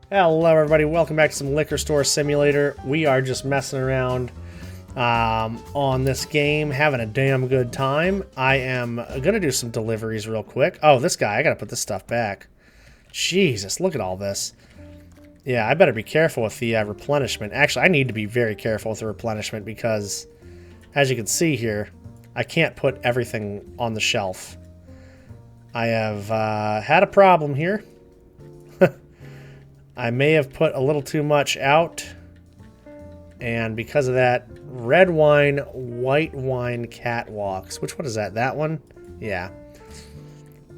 Hello everybody, welcome back to some Liquor Store Simulator. We are just messing around on this game, having a damn good time. I am going to do some deliveries real quick. Oh, this guy, I got to put this stuff back. Jesus, look at all this. Yeah, I better be careful with the replenishment. Actually, I need to be very careful with the replenishment because, as you can see here, I can't put everything on the shelf. I have had a problem here. I may have put a little too much out, and because of that, red wine, white wine catwalks. Which one is that? That one? Yeah.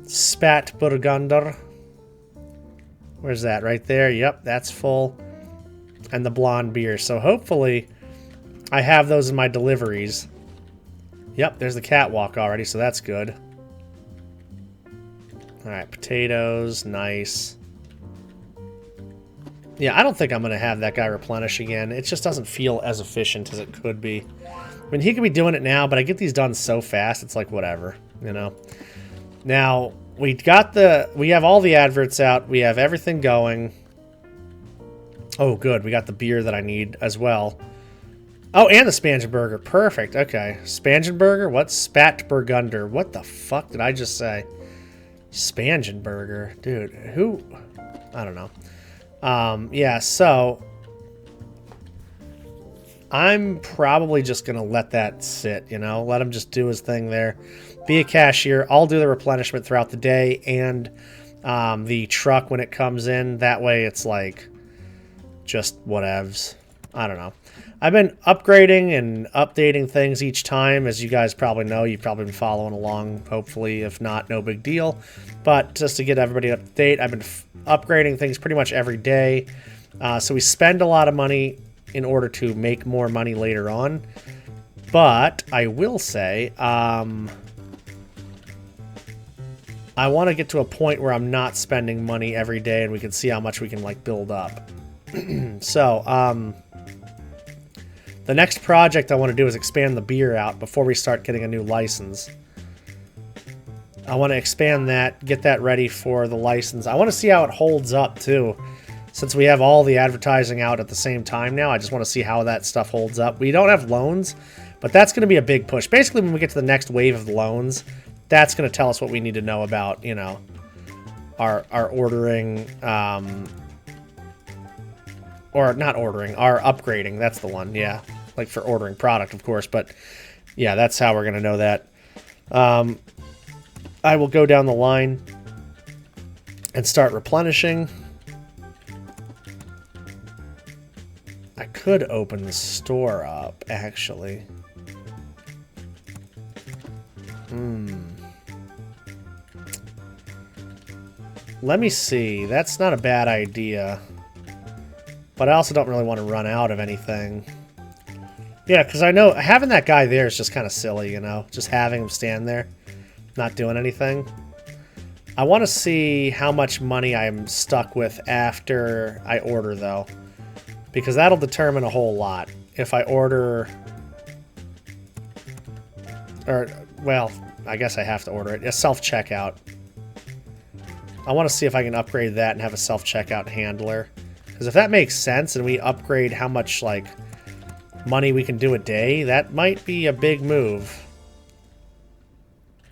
Spat Burgunder. Where's that? Right there. Yep, that's full. And the blonde beer. So hopefully I have those in my deliveries. Yep, there's the catwalk already, so that's good. Alright, potatoes. Nice. Yeah, I don't think I'm going to have that guy replenish again. It just doesn't feel as efficient as it could be. I mean, he could be doing it now, but I get these done so fast, it's like, whatever, you know? Now, we have all the adverts out. We have everything going. Oh, good. We got the beer that I need as well. Oh, and the Spangenberger. Perfect. Okay. Spangenberger? What? Spat Burgunder. What the fuck did I just say? Spangenberger. Dude, who? I don't know. Yeah, so I'm probably just going to let that sit, you know, let him just do his thing there. Be a cashier. I'll do the replenishment throughout the day and the truck when it comes in. That way it's like just whatevs. I don't know. I've been upgrading and updating things each time. As you guys probably know, you've probably been following along, hopefully. If not, no big deal. But just to get everybody up to date, I've been upgrading things pretty much every day. So we spend a lot of money in order to make more money later on. But I will say, I want to get to a point where I'm not spending money every day and we can see how much we can like build up. So, the next project I want to do is expand the beer out before we start getting a new license. I want to expand that, get that ready for the license. I want to see how it holds up, too. Since we have all the advertising out at the same time now, I just want to see how that stuff holds up. We don't have loans, but that's going to be a big push. Basically, when we get to the next wave of loans, that's going to tell us what we need to know about, you know, our ordering, or not ordering, our upgrading. That's the one, yeah. Like for ordering product, of course, but yeah, that's how we're going to know that. I will go down the line and start replenishing. I could open the store up, actually. Let me see. That's not a bad idea. But I also don't really want to run out of anything. Yeah, because I know having that guy there is just kind of silly, you know? Just having him stand there, not doing anything. I want to see how much money I'm stuck with after I order, though. Because that'll determine a whole lot. If I order... Or, well, I guess I have to order it. A self-checkout. I want to see if I can upgrade that and have a self-checkout handler. Because if that makes sense and we upgrade how much, like, money we can do a day, that might be a big move.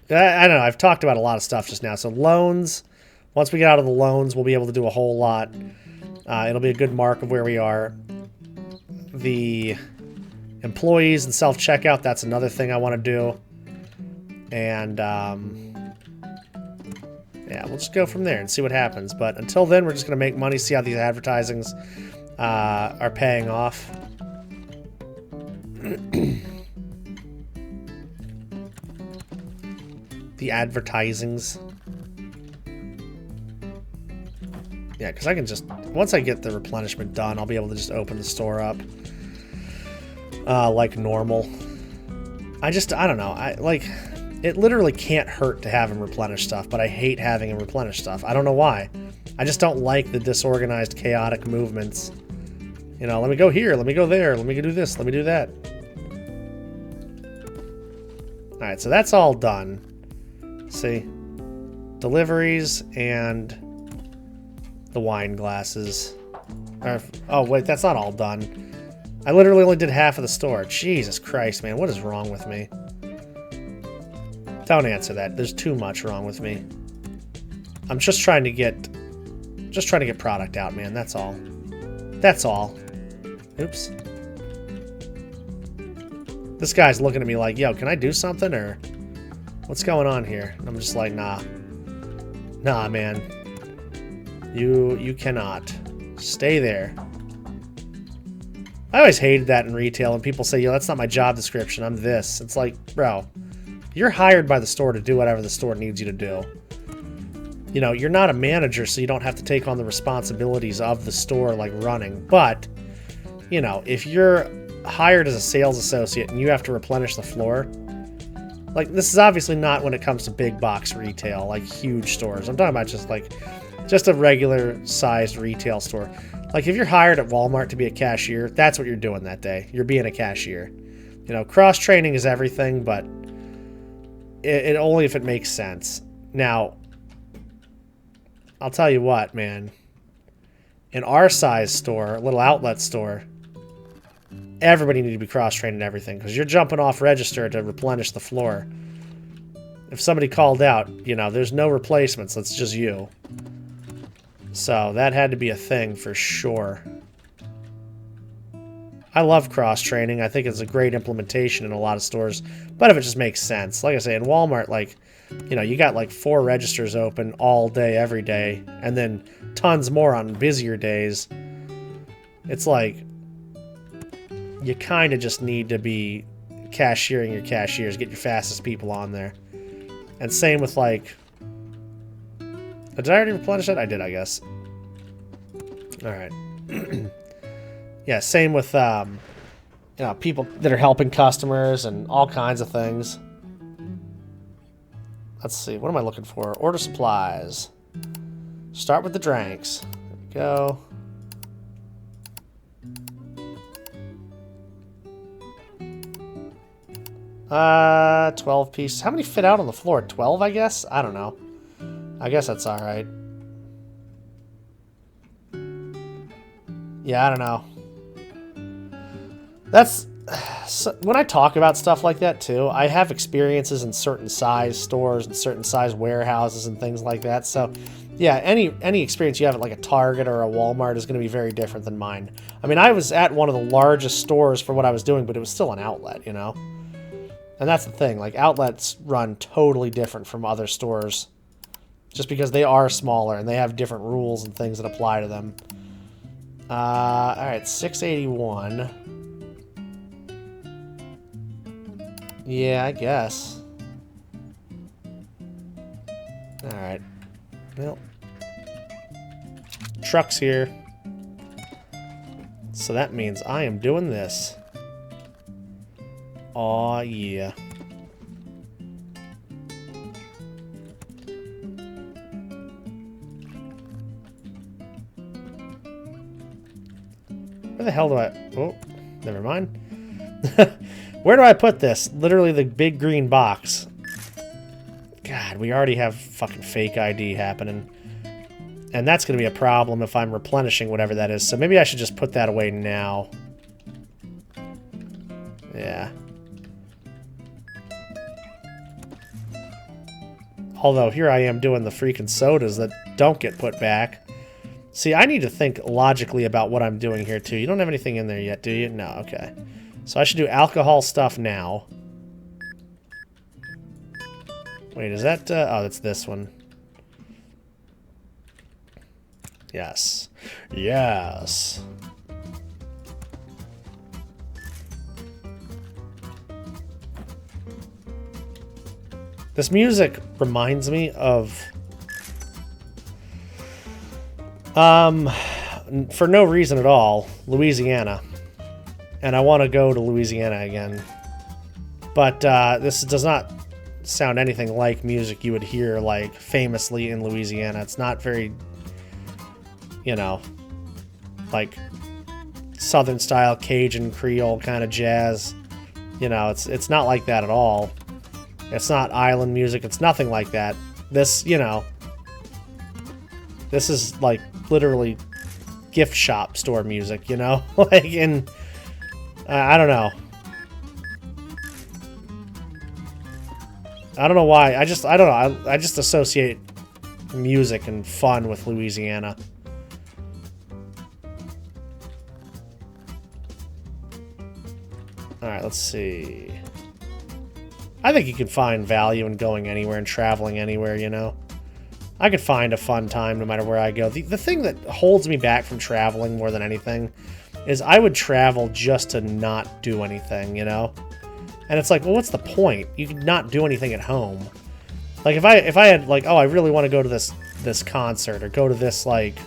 I don't know. I've talked about a lot of stuff just now. So loans, once we get out of the loans, we'll be able to do a whole lot. It'll be a good mark of where we are. The employees and self-checkout, that's another thing I want to do. And, yeah, we'll just go from there and see what happens. But until then, we're just going to make money, see how these advertisings are paying off. The advertisings. Yeah, because I can just... Once I get the replenishment done, I'll be able to just open the store up. Like normal. I don't know. It literally can't hurt to have him replenish stuff, but I hate having him replenish stuff. I don't know why. I just don't like the disorganized, chaotic movements. You know, let me go here, let me go there, let me do this, let me do that. Alright, so that's all done. See? Deliveries and the wine glasses. Or, oh, wait, that's not all done. I literally only did half of the store. Jesus Christ, man. What is wrong with me? Don't answer that. There's too much wrong with me. I'm just trying to get product out, man. That's all. That's all. Oops. This guy's looking at me like, yo, can I do something, or what's going on here? And I'm just like, nah. Nah, man. You cannot. Stay there. I always hated that in retail, and people say, yo, that's not my job description. I'm this. It's like, bro, you're hired by the store to do whatever the store needs you to do. You know, you're not a manager, so you don't have to take on the responsibilities of the store, like running. But, you know, if you're hired as a sales associate and you have to replenish the floor, like, this is obviously not when it comes to big box retail, like huge stores. I'm talking about just a regular sized retail store. Like, if you're hired at Walmart to be a cashier, that's what you're doing that day. You're being a cashier. You know, cross training is everything, but it only if it makes sense. Now, I'll tell you what, man. In our size store, a little outlet store, everybody needs to be cross-trained in everything, because you're jumping off register to replenish the floor. If somebody called out, you know, there's no replacements. It's just you. So that had to be a thing for sure. I love cross-training. I think it's a great implementation in a lot of stores, but if it just makes sense. Like I say, in Walmart, like, you know, you got like 4 registers open all day, every day, and then tons more on busier days. It's like, you kind of just need to be cashiering your cashiers, get your fastest people on there. And same with, like, did I already replenish it? I did, I guess. Alright. Yeah, same with, you know, people that are helping customers and all kinds of things. Let's see, what am I looking for? Order supplies. Start with the drinks. There we go. Uh, 12 pieces. How many fit out on the floor? 12, I guess? I don't know. I guess that's alright. Yeah, I don't know. That's... So, when I talk about stuff like that, too, I have experiences in certain size stores and certain size warehouses and things like that. So, yeah, any experience you have at, like, a Target or a Walmart is going to be very different than mine. I mean, I was at one of the largest stores for what I was doing, but it was still an outlet, you know? And that's the thing, like, outlets run totally different from other stores just because they are smaller and they have different rules and things that apply to them. Alright, 681. Yeah, I guess. Alright. Well. Truck's here. So that means I am doing this. Aw, yeah. Where the hell do I... Oh, never mind. Where do I put this? Literally the big green box. God, we already have fucking fake ID happening. And that's going to be a problem if I'm replenishing whatever that is. So maybe I should just put that away now. Yeah. Although here I am doing the freaking sodas that don't get put back. See, I need to think logically about what I'm doing here too. You don't have anything in there yet, do you? No, okay. So I should do alcohol stuff now. Wait, is that... oh, that's this one. Yes. Yes. This music reminds me of... for no reason at all, Louisiana. And I want to go to Louisiana again. But this does not sound anything like music you would hear, like, famously in Louisiana. It's not very, you know, like, Southern-style Cajun Creole kind of jazz. You know, it's not like that at all. It's not island music. It's nothing like that. This, you know, this is, like, literally gift shop store music, you know? Like, and I don't know. I don't know why. I don't know. I just associate music and fun with Louisiana. Alright, let's see. I think you can find value in going anywhere and traveling anywhere, you know? I could find a fun time no matter where I go. The thing that holds me back from traveling more than anything is I would travel just to not do anything, you know? And it's like, well, what's the point? You could not do anything at home. Like, if I had, like, oh, I really want to go to this concert or go to this, like,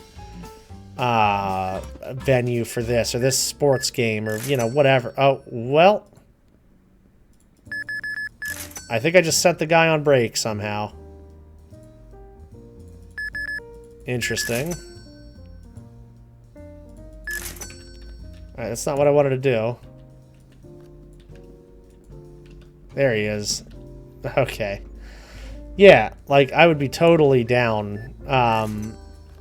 venue for this or this sports game or, you know, whatever. Oh, well, I think I just sent the guy on break somehow. Interesting. Alright, that's not what I wanted to do. There he is. Okay. Yeah, like, I would be totally down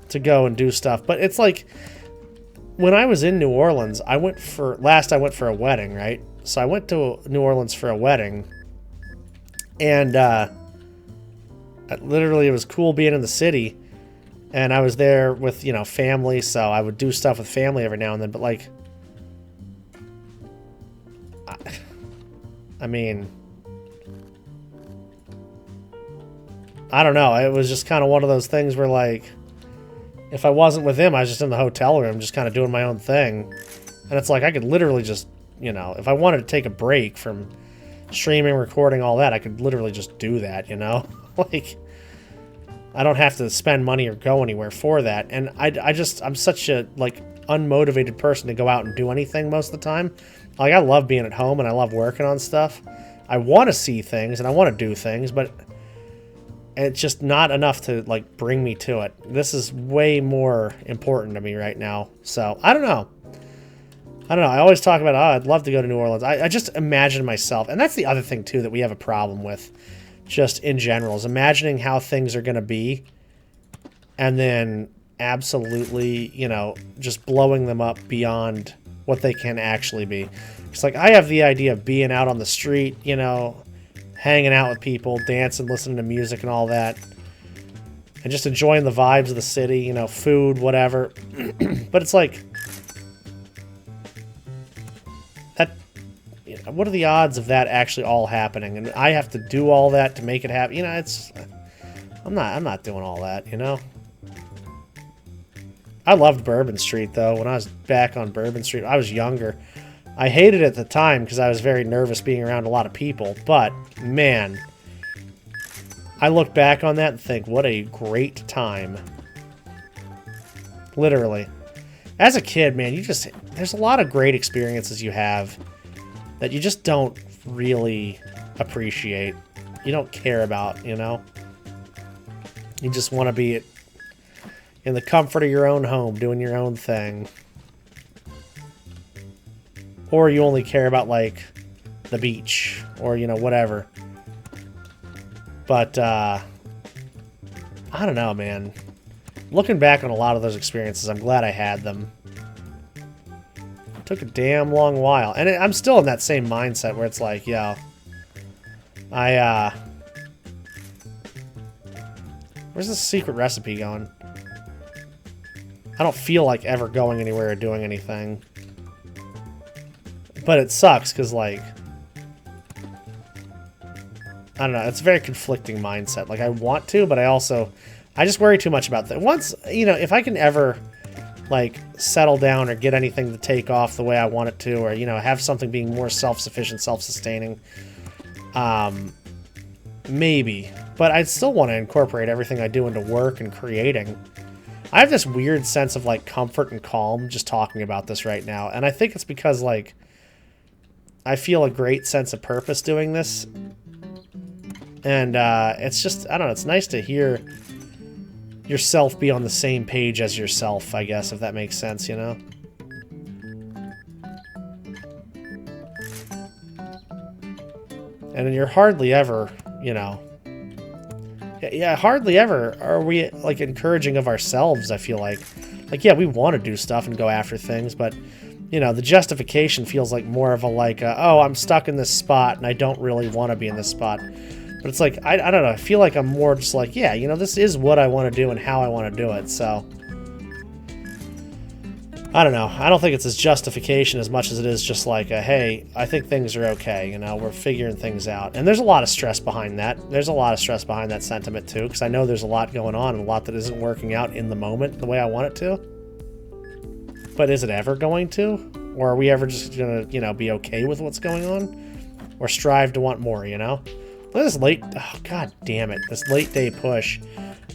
to go and do stuff. But it's like, when I was in New Orleans, I went for a wedding, right? So I went to New Orleans for a wedding. And literally, it was cool being in the city. And I was there with, you know, family, so I would do stuff with family every now and then. But, like, I mean, I don't know. It was just kind of one of those things where, like, if I wasn't with him, I was just in the hotel room just kind of doing my own thing. And it's like I could literally just, you know, if I wanted to take a break from streaming, recording, all that, I could literally just do that, you know? Like, I don't have to spend money or go anywhere for that. And I'm such a, like, unmotivated person to go out and do anything most of the time. Like, I love being at home and I love working on stuff. I want to see things and I want to do things, but it's just not enough to, like, bring me to it. This is way more important to me right now. So, I don't know. I always talk about, oh, I'd love to go to New Orleans. I just imagine myself, and that's the other thing, too, that we have a problem with, just in general, is imagining how things are going to be, and then absolutely, you know, just blowing them up beyond what they can actually be. It's like, I have the idea of being out on the street, you know, hanging out with people, dancing, listening to music and all that, and just enjoying the vibes of the city, you know, food, whatever. But it's like, that, you know, what are the odds of that actually all happening? And I have to do all that to make it happen. You know, it's, I'm not doing all that, you know. I loved Bourbon Street, though. When I was back on Bourbon Street, I was younger. I hated it at the time because I was very nervous being around a lot of people. But, man, I look back on that and think, what a great time. Literally. As a kid, man, there's a lot of great experiences you have that you just don't really appreciate. You don't care about, you know? You just want to be in the comfort of your own home, doing your own thing. Or you only care about, like, the beach, or, you know, whatever. But, I don't know, man. Looking back on a lot of those experiences, I'm glad I had them. It took a damn long while. And I'm still in that same mindset where it's like, yo, where's this secret recipe going? I don't feel like ever going anywhere or doing anything. But it sucks, because, like, I don't know, it's a very conflicting mindset. Like, I want to, but I just worry too much about that. Once, you know, if I can ever, like, settle down or get anything to take off the way I want it to, or, you know, have something being more self-sufficient, self-sustaining, maybe. But I'd still want to incorporate everything I do into work and creating. I have this weird sense of, like, comfort and calm just talking about this right now. And I think it's because, like, I feel a great sense of purpose doing this. And it's just, I don't know, it's nice to hear yourself be on the same page as yourself, I guess, if that makes sense, you know? And you're hardly ever, you know... Yeah, hardly ever are we, like, encouraging of ourselves, I feel like. Like, yeah, we want to do stuff and go after things, but, you know, the justification feels like more of a like, oh, I'm stuck in this spot and I don't really want to be in this spot. But it's like, I don't know, I feel like I'm more just like, yeah, you know, this is what I want to do and how I want to do it, so... I don't know. I don't think it's as justification as much as it is just like a, hey, I think things are okay, you know, we're figuring things out. And there's a lot of stress behind that. There's a lot of stress behind that sentiment too, because I know there's a lot going on and a lot that isn't working out in the moment the way I want it to. But is it ever going to? Or are we ever just going to, you know, be okay with what's going on? Or strive to want more, you know? Look at this late... Oh, god damn it. This late day push.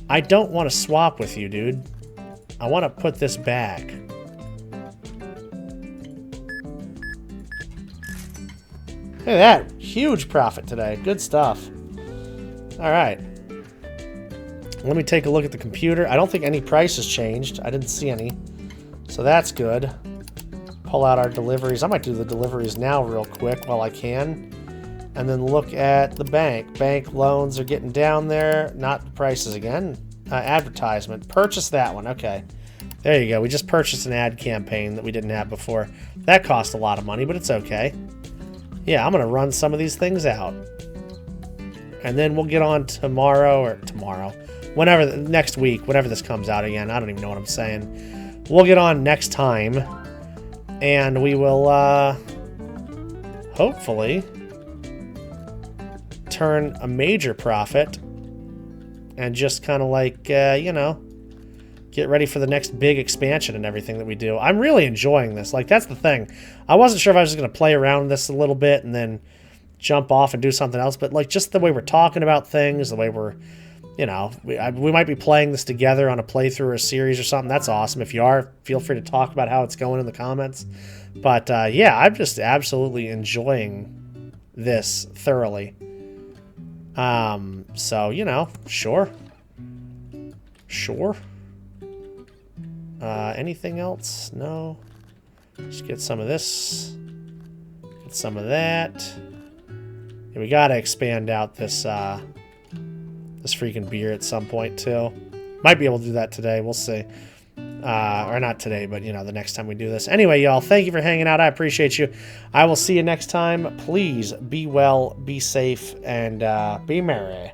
I don't want to swap with you, dude. I want to put this back. Look at that. Huge profit today. Good stuff. Alright. Let me take a look at the computer. I don't think any price has changed. I didn't see any. So that's good. Pull out our deliveries. I might do the deliveries now real quick while I can. And then look at the bank. Bank loans are getting down there. Not the prices again. Advertisement. Purchase that one. Okay. There you go. We just purchased an ad campaign that we didn't have before. That cost a lot of money, but it's okay. Yeah, I'm going to run some of these things out. And then we'll get on tomorrow, whenever, next week, whenever this comes out again. I don't even know what I'm saying. We'll get on next time. And we will, hopefully, turn a major profit. And just kind of like, you know, get ready for the next big expansion and everything that we do. I'm really enjoying this. Like, that's the thing. I wasn't sure if I was just going to play around with this a little bit and then jump off and do something else. But, like, just the way we're talking about things, the way we're, you know, we might be playing this together on a playthrough or a series or something. That's awesome. If you are, feel free to talk about how it's going in the comments. But, yeah, I'm just absolutely enjoying this thoroughly. So, you know, sure. Sure. Anything else? No. Just get some of this. Get some of that. Yeah, we gotta expand out this, this freaking beer at some point, too. Might be able to do that today. We'll see. Or not today, but, you know, the next time we do this. Anyway, y'all, thank you for hanging out. I appreciate you. I will see you next time. Please be well, be safe, and be merry.